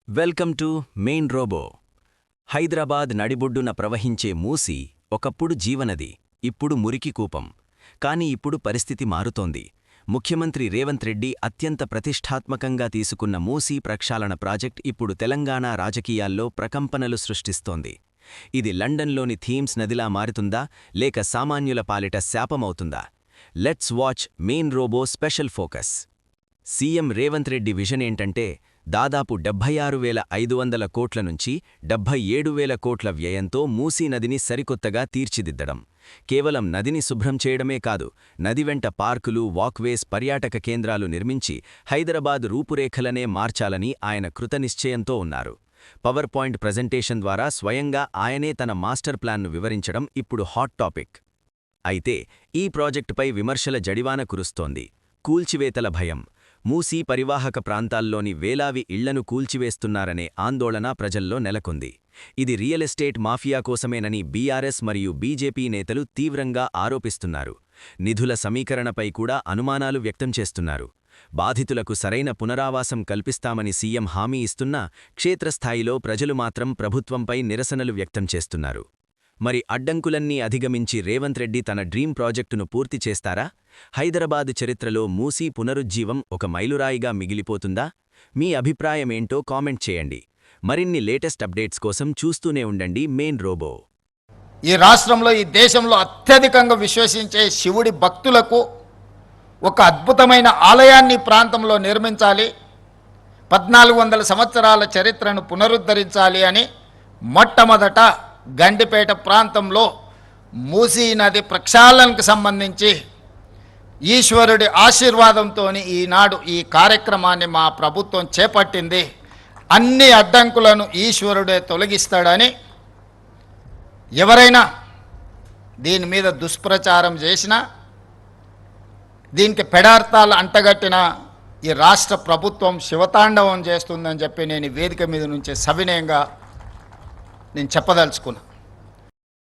Welcome to main robo. Hyderabad నడిబొడ్డున ప్రవహించే మూసీ ఒకప్పుడు జీవనది, ఇప్పుడు మురికి కూపం. కాని ఇప్పుడు పరిస్థితి మారుతోంది. ముఖ్యమంత్రి రేవంత్ రెడ్డి అత్యంత ప్రతిష్ఠాత్మకంగా తీసుకున్న మూసీ ప్రక్షాళన ప్రాజెక్ట్ ఇప్పుడు తెలంగాణ రాజకీయాల్లో ప్రకంపనలు సృష్టిస్తోంది. ఇది లండన్లోని థీమ్స్ నదిలా మారుతుందా, లేక సామాన్యుల పాలిట శాపమవుతుందా? లెట్స్ వాచ్ మెయిన్ రోబో special focus. CM Revanth Reddy vision ఏంటంటే, దాదాపు 76,500 కోట్ల నుంచి 77,000 కోట్ల వ్యయంతో మూసీ నదిని సరికొత్తగా తీర్చిదిద్దడం. కేవలం నదిని శుభ్రం చేయడమే కాదు, నది వెంట పార్కులు, వాక్వేస్, పర్యాటక కేంద్రాలు నిర్మించి హైదరాబాద్ రూపురేఖలనే మార్చాలని ఆయన కృతనిశ్చయంతో ఉన్నారు. పవర్ పాయింట్ ప్రజెంటేషన్ ద్వారా స్వయంగా ఆయనే తన మాస్టర్ ప్లాన్ను వివరించడం ఇప్పుడు హాట్ టాపిక్. అయితే ఈ ప్రాజెక్టుపై విమర్శల జడివాన కురుస్తోంది. కూల్చివేతల భయం, మూసీ పరివాహక ప్రాంతాల్లోని వేలావి ఇళ్లను కూల్చివేస్తున్నారనే ఆందోళన ప్రజల్లో నెలకొంది. ఇది రియల్ ఎస్టేట్ మాఫియా కోసమేనని బీఆర్ఎస్ మరియు బీజేపీ నేతలు తీవ్రంగా ఆరోపిస్తున్నారు. నిధుల సమీకరణపై కూడా అనుమానాలు వ్యక్తం చేస్తున్నారు. బాధితులకు సరైన పునరావాసం కల్పిస్తామని సీఎం హామీ ఇస్తున్నా, క్షేత్రస్థాయిలో ప్రజలు మాత్రం ప్రభుత్వంపై నిరసనలు వ్యక్తం చేస్తున్నారు. మరి అడ్డంకులన్నీ అధిగమించి రేవంత్ రెడ్డి తన డ్రీమ్ ప్రాజెక్టును పూర్తి చేస్తారా? హైదరాబాద్ చరిత్రలో మూసీ పునరుజ్జీవం ఒక మైలురాయిగా మిగిలిపోతుందా? మీ అభిప్రాయమేంటో కామెంట్ చేయండి. మరిన్ని లేటెస్ట్ అప్డేట్స్ కోసం చూస్తూనే ఉండండి మెయిన్ రోబో. ఈ రాష్ట్రంలో, ఈ దేశంలో అత్యధికంగా విశ్వసించే శివుడి భక్తులకు ఒక అద్భుతమైన ఆలయాన్ని ప్రాంతంలో నిర్మించాలి, 1400 సంవత్సరాల చరిత్రను పునరుద్ధరించాలి అని మొట్టమొదట గండిపేట ప్రాంతంలో మూసీ నది ప్రక్షాళనకు సంబంధించి ఈశ్వరుడి ఆశీర్వాదంతో ఈనాడు ఈ కార్యక్రమాన్ని మా ప్రభుత్వం చేపట్టింది. అన్ని అడ్డంకులను ఈశ్వరుడే తొలగిస్తాడని ఎవరైనా దీని మీద దుష్ప్రచారం చేసినా, దీనికి పెడార్థాలు అంటగట్టిన ఈ రాష్ట్ర ప్రభుత్వం శివతాండవం చేస్తుందని చెప్పి నేను ఈ వేదిక మీద నుంచి సవినయంగా నేను చెప్పదలుచుకున్నా.